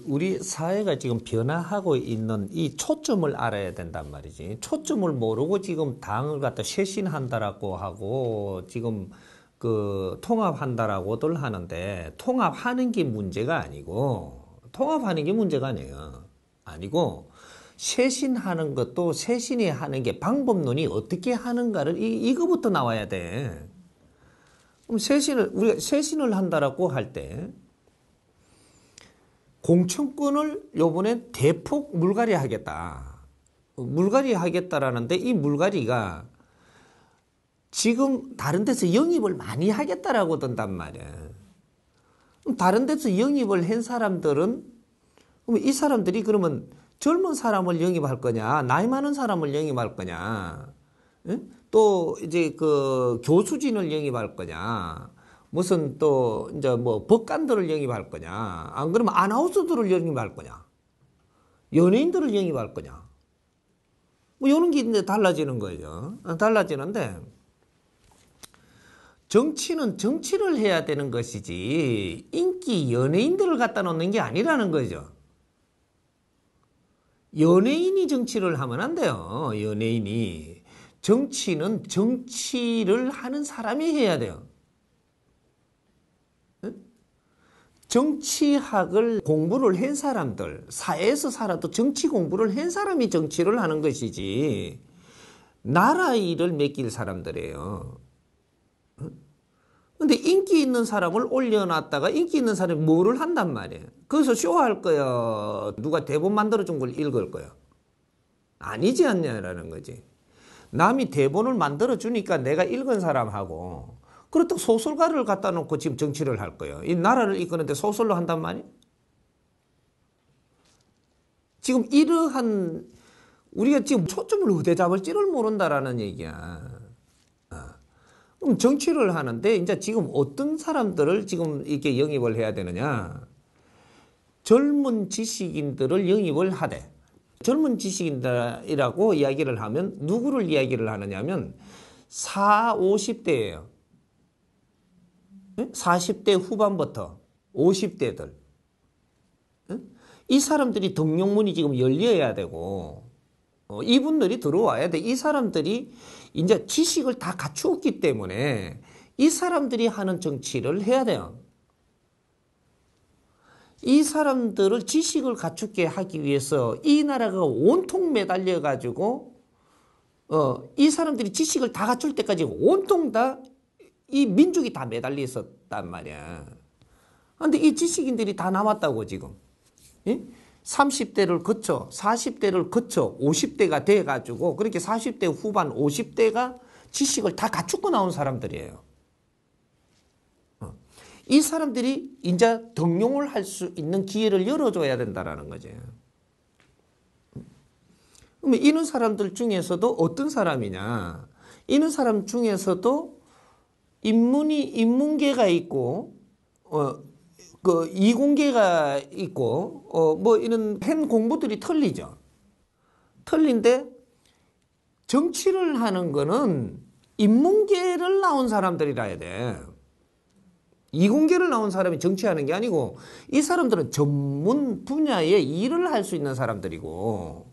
우리 사회가 지금 변화하고 있는 이 초점을 알아야 된단 말이지. 초점을 모르고 지금 당을 갖다 쇄신한다라고 하고 지금 통합한다라고들 하는데 통합하는 게 문제가 아니고 통합하는 게 문제가 아니에요. 아니고 쇄신하는 것도 쇄신이 하는 게 방법론이 어떻게 하는가를 이거부터 나와야 돼. 그럼 우리가 쇄신을 한다라고 할 때 공천권을 요번에 대폭 물갈이 하겠다. 물갈이 하겠다라는데 이 물갈이가 지금 다른 데서 영입을 많이 하겠다라고 든단 말이야. 다른 데서 영입을 한 사람들은 그러면 이 사람들이 그러면 젊은 사람을 영입할 거냐, 나이 많은 사람을 영입할 거냐, 또 이제 교수진을 영입할 거냐, 무슨 또 이제 뭐 법관들을 영입할 거냐, 안 그러면 아나운서들을 영입할 거냐, 연예인들을 영입할 거냐, 뭐 이런 게 이제 달라지는 거죠. 달라지는데 정치는 정치를 해야 되는 것이지 인기 연예인들을 갖다 놓는 게 아니라는 거죠. 연예인이 정치를 하면 안 돼요. 연예인이. 정치는 정치를 하는 사람이 해야 돼요. 정치학을 공부를 한 사람들, 사회에서 살아도 정치 공부를 한 사람이 정치를 하는 것이지 나라 일을 맡길 사람들이에요. 근데 인기 있는 사람을 올려놨다가 인기 있는 사람이 뭐를 한단 말이에요. 거기서 쇼할 거야? 누가 대본 만들어준 걸 읽을 거야? 아니지 않냐라는 거지. 남이 대본을 만들어주니까 내가 읽은 사람하고 그렇다고 소설가를 갖다 놓고 지금 정치를 할 거예요. 이 나라를 이끄는데 소설로 한단 말이에요? 지금 이러한 우리가 지금 초점을 어디에 잡을지를 모른다라는 얘기야. 그럼 정치를 하는데 이제 지금 어떤 사람들을 지금 이렇게 영입을 해야 되느냐? 젊은 지식인들을 영입을 하되 젊은 지식인들이라고 이야기를 하면 누구를 이야기를 하느냐면 50대예요. 40대 후반부터 50대들. 이 사람들이 등용문이 지금 열려야 되고 이분들이 들어와야 돼. 이 사람들이 이제 지식을 다 갖추었기 때문에 이 사람들이 하는 정치를 해야 돼요. 이 사람들을 지식을 갖추게 하기 위해서 이 나라가 온통 매달려 가지고 이 사람들이 지식을 다 갖출 때까지 온통 다 이 민족이 다 매달려 있었단 말이야. 그런데 이 지식인들이 다 남았다고 지금. 30대를 거쳐 40대를 거쳐 50대가 돼가지고 그렇게 40대 후반 50대가 지식을 다 갖추고 나온 사람들이에요. 이 사람들이 이제 등용을 할 수 있는 기회를 열어줘야 된다는 거죠. 그러면 이런 사람들 중에서도 어떤 사람이냐? 이런 사람 중에서도 인문계가 있고 이공계가 있고 뭐 이런 한 공부들이 틀리죠. 틀린데 정치를 하는 거는 인문계를 나온 사람들이라 해야 돼. 이공계를 나온 사람이 정치하는 게 아니고 이 사람들은 전문 분야의 일을 할 수 있는 사람들이고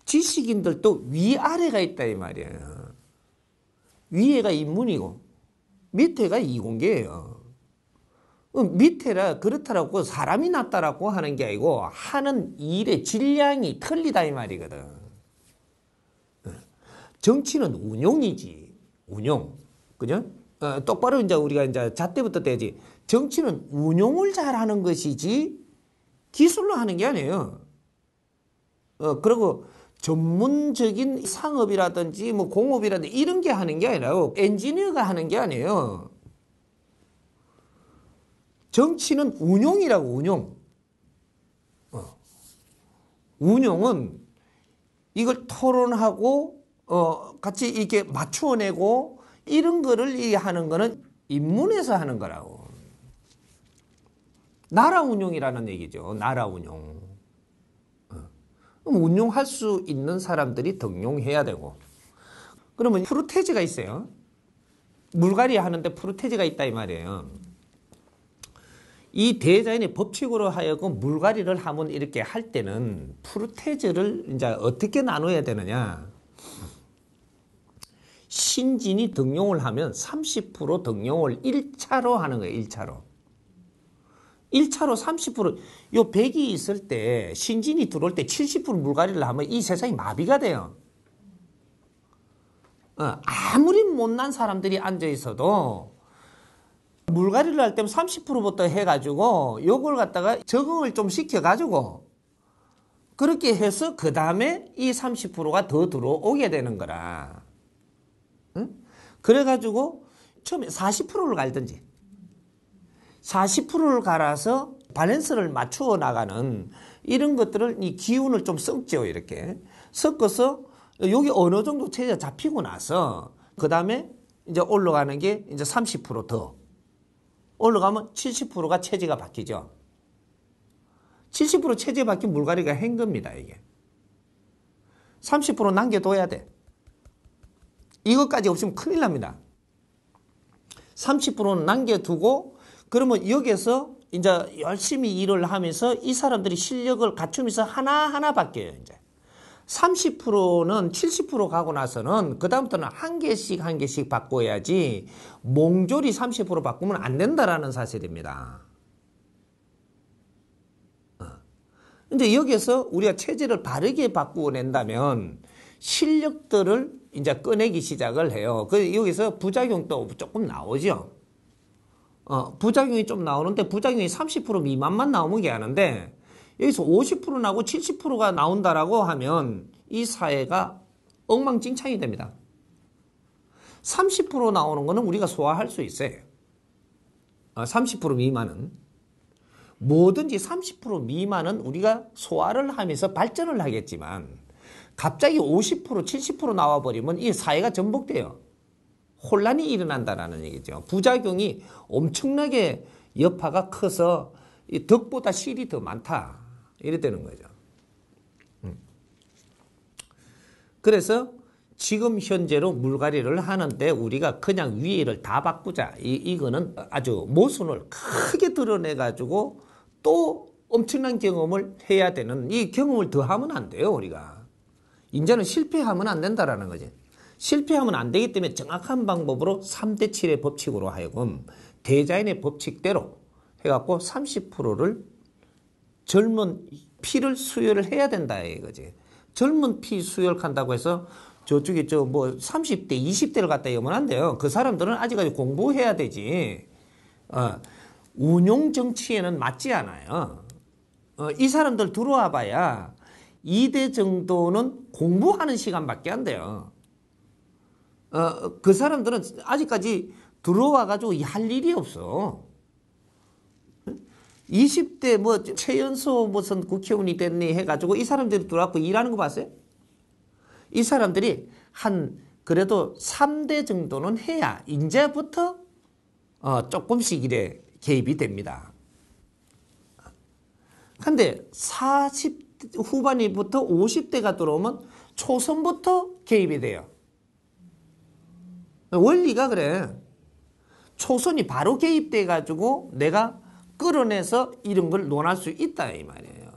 지식인들도 위아래가 있다 이 말이에요. 위에가 인문이고 밑에가 이공계예요. 밑에라 그렇다라고 사람이 낫다라고 하는 게 아니고 하는 일의 질량이 틀리다 이 말이거든. 정치는 운용이지. 운용. 그죠? 똑바로 이제 우리가 이제 잣대부터 떼지. 정치는 운용을 잘하는 것이지 기술로 하는 게 아니에요. 그리고 전문적인 상업이라든지 뭐 공업이라든지 이런 게 하는 게 아니라 엔지니어가 하는 게 아니에요. 정치는 운용이라고 운용. 운용은 이걸 토론하고 같이 이렇게 맞추어내고 이런 거를 하는 거는 인문에서 하는 거라고. 나라 운용이라는 얘기죠. 나라 운용. 그럼 운용할 수 있는 사람들이 등용해야 되고. 그러면 프로테지가 있어요. 물갈이 하는데 프로테지가 있다 이 말이에요. 이 대자연의 법칙으로 하여금 물갈이를 하면 이렇게 할 때는 프루테즈를 이제 어떻게 나눠야 되느냐. 신진이 등용을 하면 30% 등용을 1차로 하는 거예요. 1차로. 1차로 30%, 요 100이 있을 때 신진이 들어올 때 70% 물갈이를 하면 이 세상이 마비가 돼요. 아무리 못난 사람들이 앉아 있어도 물갈이를 할 때면 30%부터 해가지고 요걸 갖다가 적응을 좀 시켜가지고 그렇게 해서 그 다음에 이 30%가 더 들어오게 되는 거라. 응? 그래가지고 처음에 40%를 갈든지 40%를 갈아서 밸런스를 맞추어 나가는 이런 것들을 이 기운을 좀 섞죠. 이렇게 섞어서 여기 어느 정도 체제가 잡히고 나서 그 다음에 이제 올라가는 게 이제 30% 더 올라가면 70%가 체제가 바뀌죠. 70% 체제 바뀐 물갈이가 한 겁니다. 이게 30% 남겨둬야 돼. 이것까지 없으면 큰일 납니다. 30%는 남겨두고 그러면 여기서 이제 열심히 일을 하면서 이 사람들이 실력을 갖추면서 하나하나 바뀌어요. 이제 30%는 70% 가고 나서는 그 다음부터는 한 개씩 바꿔야지 몽졸이 30% 바꾸면 안 된다라는 사실입니다. 근데 여기서 우리가 체제를 바르게 바꾸어 낸다면 실력들을 이제 꺼내기 시작을 해요. 그 여기서 부작용도 조금 나오죠. 부작용이 좀 나오는데 부작용이 30% 미만만 나오는 게 아닌데 여기서 50% 나오고 70%가 나온다라고 하면 이 사회가 엉망진창이 됩니다. 30% 나오는 거는 우리가 소화할 수 있어요. 30% 미만은. 뭐든지 30% 미만은 우리가 소화를 하면서 발전을 하겠지만 갑자기 50%, 70% 나와버리면 이 사회가 전복돼요. 혼란이 일어난다는 얘기죠. 부작용이 엄청나게 여파가 커서 덕보다 실이 더 많다. 이래 되는 거죠. 그래서 지금 현재로 물갈이를 하는데 우리가 그냥 위를 다 바꾸자. 이거는 아주 모순을 크게 드러내가지고 또 엄청난 경험을 해야 되는 이 경험을 더 하면 안 돼요. 우리가. 이제는 실패하면 안 된다라는 거지. 실패하면 안 되기 때문에 정확한 방법으로 3대 7의 법칙으로 하여금 대자연의 법칙대로 해갖고 30%를 젊은 피를 수혈을 해야 된다 이거지. 젊은 피 수혈한다고 해서 저쪽에 뭐 30대, 20대를 갖다 여면 안 돼요. 그 사람들은 아직까지 공부해야 되지. 운용 정치에는 맞지 않아요. 이 사람들 들어와 봐야 2대 정도는 공부하는 시간밖에 안 돼요. 그 사람들은 아직까지 들어와가지고 할 일이 없어. 20대 뭐 최연소 무슨 국회의원이 됐니 해가지고 이 사람들이 들어와서 일하는 거 봤어요? 이 사람들이 한 그래도 3대 정도는 해야 이제부터 조금씩 이래 개입이 됩니다. 근데 40 후반부터 50대가 들어오면 초선부터 개입이 돼요. 원리가 그래. 초선이 바로 개입돼 가지고 내가 끌어내서 이런 걸 논할 수 있다 이 말이에요.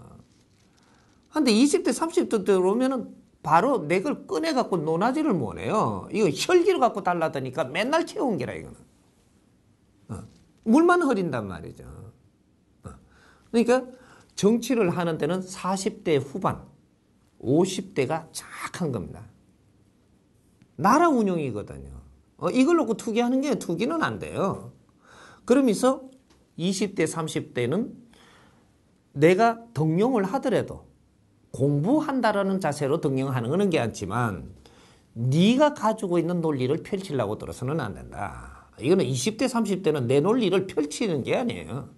근데 20대 30대 들어오면은 바로 내 걸 꺼내 갖고 논하지를 못해요. 이거 혈기를 갖고 달라드니까 맨날 채운 게라 이거는. 물만 흐린단 말이죠. 그러니까 정치를 하는 데는 40대 후반, 50대가 정확한 겁니다. 나라 운영이거든요. 이걸 놓고 투기하는 게 투기는 안 돼요. 그러면서 20대, 30대는 내가 등용을 하더라도 공부한다라는 자세로 등용하는 것은 괜찮지만 네가 가지고 있는 논리를 펼치려고 들어서는 안 된다. 이거는 20대, 30대는 내 논리를 펼치는 게 아니에요.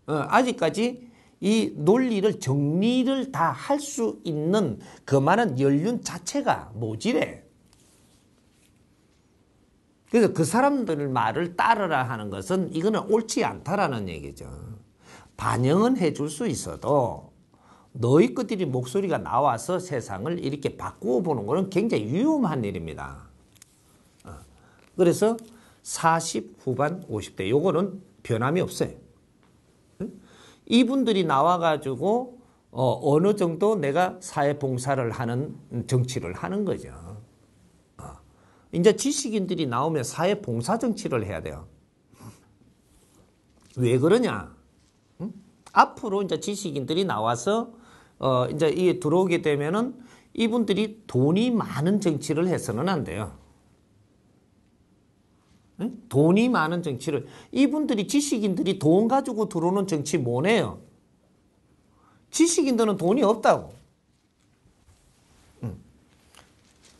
아직까지 이 논리를 정리를 다 할 수 있는 그만한 연륜 자체가 모질해. 그래서 그 사람들 말을 따르라 하는 것은 이거는 옳지 않다라는 얘기죠. 반영은 해줄 수 있어도 너희 것들이 목소리가 나와서 세상을 이렇게 바꾸어 보는 것은 굉장히 위험한 일입니다. 그래서 40 후반 50대 요거는 변함이 없어요. 이분들이 나와가지고 어느 정도 내가 사회 봉사를 하는 정치를 하는 거죠. 이제 지식인들이 나오면 사회 봉사 정치를 해야 돼요. 왜 그러냐? 응? 앞으로 이제 지식인들이 나와서 이제 이게 들어오게 되면은 이분들이 돈이 많은 정치를 해서는 안 돼요. 응? 돈이 많은 정치를 이분들이 지식인들이 돈 가지고 들어오는 정치 뭐네요? 지식인들은 돈이 없다고.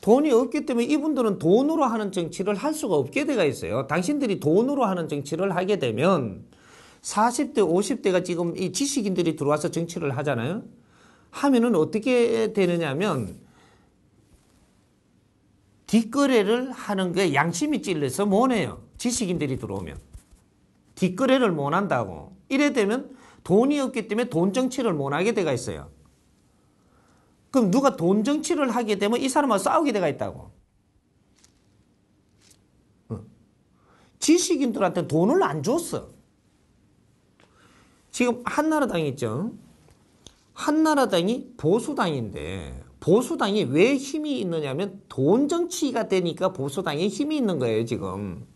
돈이 없기 때문에 이분들은 돈으로 하는 정치를 할 수가 없게 돼가 있어요. 당신들이 돈으로 하는 정치를 하게 되면 40대, 50대가 지금 이 지식인들이 들어와서 정치를 하잖아요. 하면은 어떻게 되느냐면 뒷거래를 하는 게 양심이 찔려서 못해요. 지식인들이 들어오면. 뒷거래를 못 한다고. 이래 되면 돈이 없기 때문에 돈 정치를 못 하게 돼가 있어요. 그럼 누가 돈 정치를 하게 되면 이 사람하고 싸우게 돼가 있다고. 지식인들한테 돈을 안 줬어. 지금 한나라당이 있죠. 한나라당이 보수당인데 보수당이 왜 힘이 있느냐면 돈 정치가 되니까 보수당에 힘이 있는 거예요, 지금.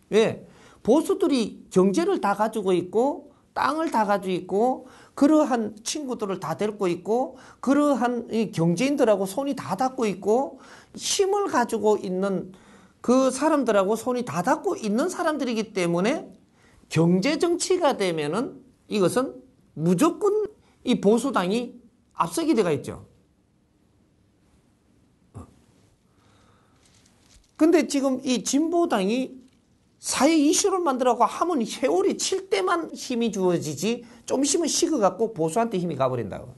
왜? 보수들이 경제를 다 가지고 있고 땅을 다 가지고 있고 그러한 친구들을 다 데리고 있고 그러한 이 경제인들하고 손이 다 닿고 있고 힘을 가지고 있는 그 사람들하고 손이 다 닿고 있는 사람들이기 때문에 경제 정치가 되면은 이것은 무조건 이 보수당이 앞서게 돼가 있죠. 근데 지금 이 진보당이 사회 이슈를 만들라고 하면 세월이 칠 때만 힘이 주어지지 좀 있으면 식어갖고 보수한테 힘이 가버린다고.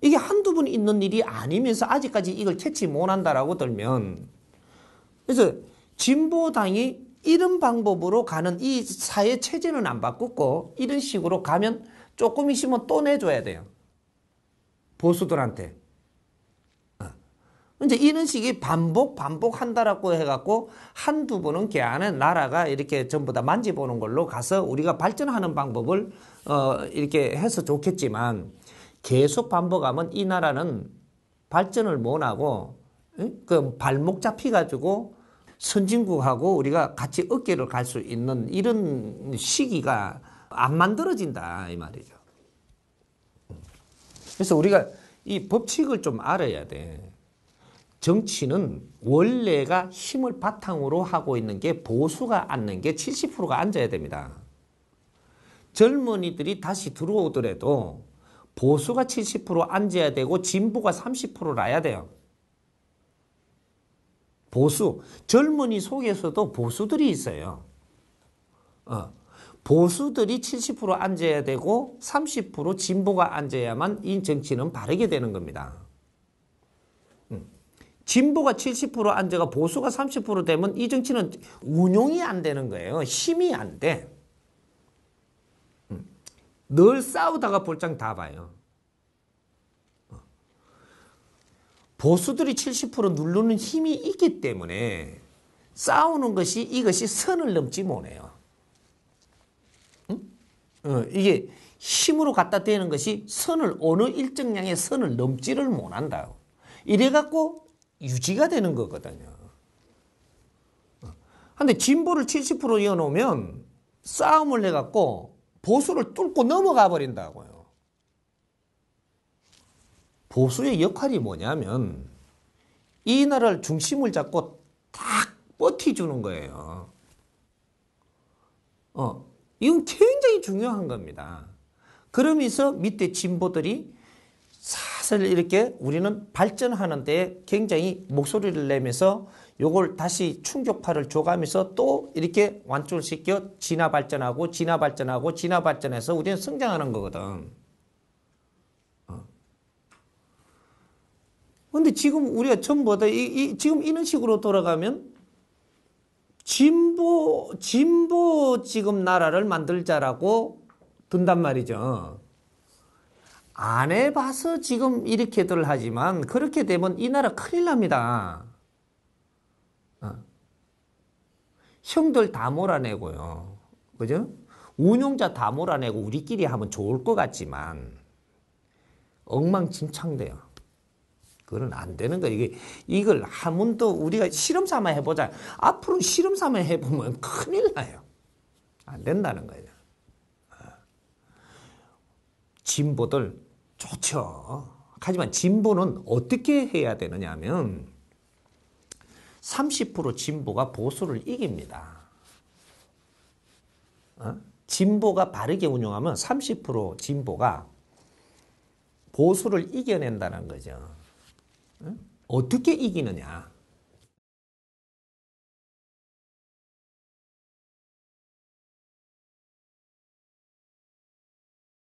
이게 한두 번 있는 일이 아니면서 아직까지 이걸 캐치 못한다라고 들면 그래서 진보당이 이런 방법으로 가는 이 사회 체제는 안 바꿨고 이런 식으로 가면 조금 있으면 또 내줘야 돼요. 보수들한테. 이제 이런 식이 반복한다라고 해갖고 한두 번은 걔 안에 나라가 이렇게 전부 다 만져보는 걸로 가서 우리가 발전하는 방법을 이렇게 해서 좋겠지만 계속 반복하면 이 나라는 발전을 못하고 그 발목 잡혀가지고 선진국하고 우리가 같이 어깨를 갈 수 있는 이런 시기가 안 만들어진다 이 말이죠. 그래서 우리가 이 법칙을 좀 알아야 돼. 정치는 원래가 힘을 바탕으로 하고 있는 게 보수가 앉는 게 70%가 앉아야 됩니다. 젊은이들이 다시 들어오더라도 보수가 70% 앉아야 되고 진보가 30%라야 돼요. 보수, 젊은이 속에서도 보수들이 있어요. 보수들이 70% 앉아야 되고 30% 진보가 앉아야만 이 정치는 바르게 되는 겁니다. 진보가 70% 앉아가 보수가 30% 되면 이 정치는 운용이 안 되는 거예요. 힘이 안 돼. 늘 싸우다가 볼장 다 봐요. 보수들이 70% 누르는 힘이 있기 때문에 싸우는 것이 이것이 선을 넘지 못해요. 이게 힘으로 갖다 대는 것이 선을 어느 일정량의 선을 넘지를 못한다. 이래갖고 유지가 되는 거거든요. 근데 진보를 70% 이어놓으면 싸움을 해갖고 보수를 뚫고 넘어가 버린다고요. 보수의 역할이 뭐냐면 이 나라를 중심을 잡고 딱 버티주는 거예요. 이건 굉장히 중요한 겁니다. 그러면서 밑에 진보들이 사실 이렇게 우리는 발전하는 데 굉장히 목소리를 내면서 요걸 다시 충격파를 줘가면서 또 이렇게 완충시켜 진화 발전하고 진화발전해서 우리는 성장하는 거거든. 근데 지금 우리가 전부 다 지금 이런 식으로 돌아가면 진보 지금 나라를 만들자라고 든단 말이죠. 안 해봐서 지금 이렇게들 하지만 그렇게 되면 이 나라 큰일 납니다. 형들 다 몰아내고요. 그죠? 운용자 다 몰아내고 우리끼리 하면 좋을 것 같지만 엉망진창돼요. 그건 안 되는 거예요. 이걸 한 번 더 우리가 실험 삼아 해보자. 앞으로 실험 삼아 해보면 큰일 나요. 안 된다는 거예요. 진보들 좋죠. 하지만 진보는 어떻게 해야 되느냐 하면 30% 진보가 보수를 이깁니다. 진보가 바르게 운영하면 30% 진보가 보수를 이겨낸다는 거죠. 어떻게 이기느냐?